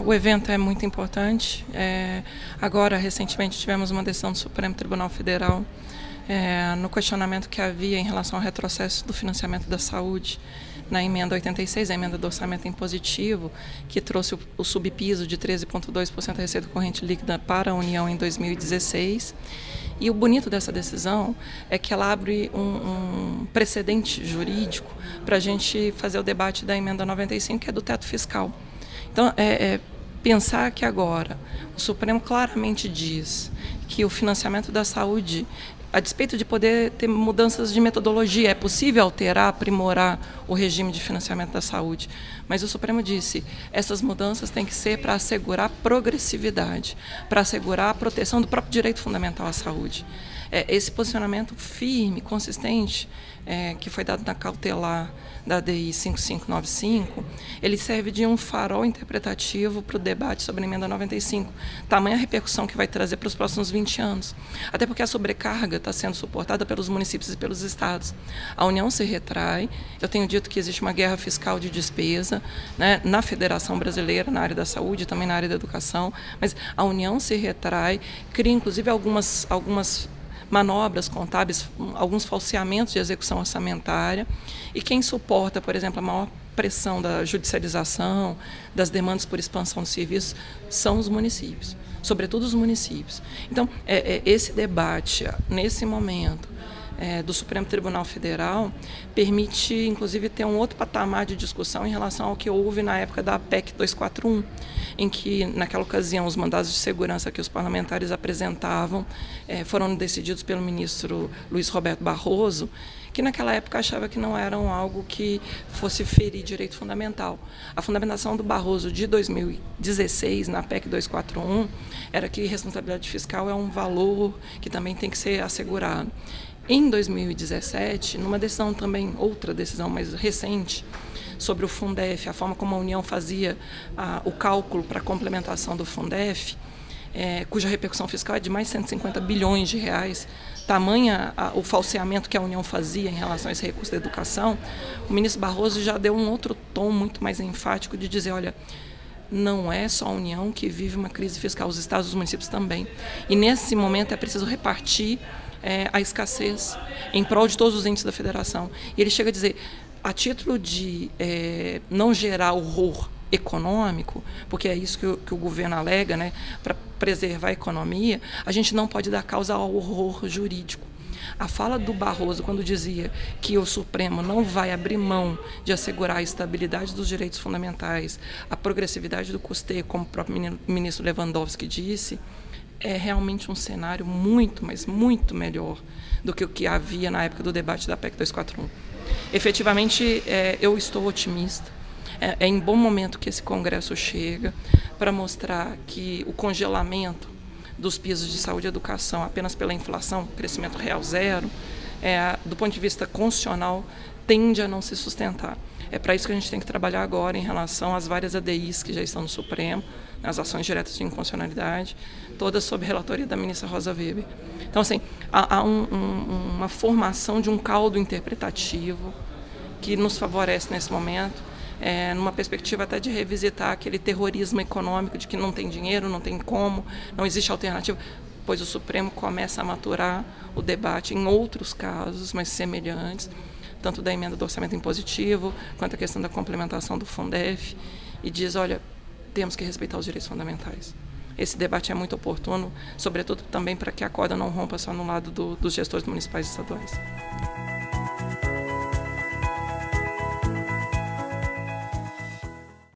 O evento é muito importante. Agora, recentemente, tivemos uma decisão do Supremo Tribunal Federal no questionamento que havia em relação ao retrocesso do financiamento da saúde na emenda 86, a emenda do orçamento impositivo, que trouxe o subpiso de 13,2% da receita corrente líquida para a União em 2016. E o bonito dessa decisão é que ela abre um precedente jurídico para a gente fazer o debate da emenda 95, que é do teto fiscal. Então, pensar que agora o Supremo claramente diz que o financiamento da saúde, a despeito de poder ter mudanças de metodologia, é possível alterar, aprimorar o regime de financiamento da saúde. Mas o Supremo disse, essas mudanças têm que ser para assegurar progressividade, para assegurar a proteção do próprio direito fundamental à saúde. Esse posicionamento firme, consistente, que foi dado na cautelar da DI 5595, ele serve de um farol interpretativo para o debate sobre a emenda 95, tamanha repercussão que vai trazer para os próximos 20 anos. Até porque a sobrecarga está sendo suportada pelos municípios e pelos estados. A União se retrai, eu tenho dito que existe uma guerra fiscal de despesa, né, na Federação Brasileira, na área da saúde, também na área da educação, mas a União se retrai, cria inclusive algumas manobras contábeis, alguns falseamentos de execução orçamentária, e quem suporta, por exemplo, a maior pressão da judicialização, das demandas por expansão de serviços, são os municípios, sobretudo os municípios. Então, esse debate, nesse momento, do Supremo Tribunal Federal, permite, inclusive, ter um outro patamar de discussão em relação ao que houve na época da PEC 241, em que, naquela ocasião, os mandados de segurança que os parlamentares apresentavam foram decididos pelo ministro Luiz Roberto Barroso, que naquela época achava que não eram algo que fosse ferir direito fundamental. A fundamentação do Barroso de 2016, na PEC 241, era que responsabilidade fiscal é um valor que também tem que ser assegurado. Em 2017, numa decisão também, outra decisão mais recente, sobre o Fundef, a forma como a União fazia o cálculo para a complementação do Fundef, cuja repercussão fiscal é de mais de 150 bilhões de reais, tamanha o falseamento que a União fazia em relação a esse recurso da educação, o ministro Barroso já deu um outro tom muito mais enfático de dizer, olha, não é só a União que vive uma crise fiscal, os estados e os municípios também. E nesse momento é preciso repartir a escassez em prol de todos os entes da federação. E ele chega a dizer, a título de não gerar horror econômico, porque é isso que o governo alega, né, para preservar a economia, a gente não pode dar causa ao horror jurídico. A fala do Barroso, quando dizia que o Supremo não vai abrir mão de assegurar a estabilidade dos direitos fundamentais, a progressividade do custeio, como o próprio ministro Lewandowski disse, é realmente um cenário muito, mas muito melhor do que o que havia na época do debate da PEC 241. Efetivamente, eu estou otimista. É em bom momento que esse Congresso chega para mostrar que o congelamento dos pisos de saúde e educação apenas pela inflação, crescimento real zero, do ponto de vista constitucional, tende a não se sustentar. É para isso que a gente tem que trabalhar agora em relação às várias ADIs que já estão no Supremo, as ações diretas de inconstitucionalidade, todas sob relatoria da ministra Rosa Weber. Então, assim, há uma formação de um caldo interpretativo que nos favorece nesse momento, numa perspectiva até de revisitar aquele terrorismo econômico de que não tem dinheiro, não tem como, não existe alternativa, pois o Supremo começa a maturar o debate em outros casos, mas semelhantes, tanto da emenda do orçamento impositivo, quanto a questão da complementação do Fundef, e diz, olha, temos que respeitar os direitos fundamentais. Esse debate é muito oportuno, sobretudo também para que a corda não rompa só no lado dos gestores municipais e estaduais.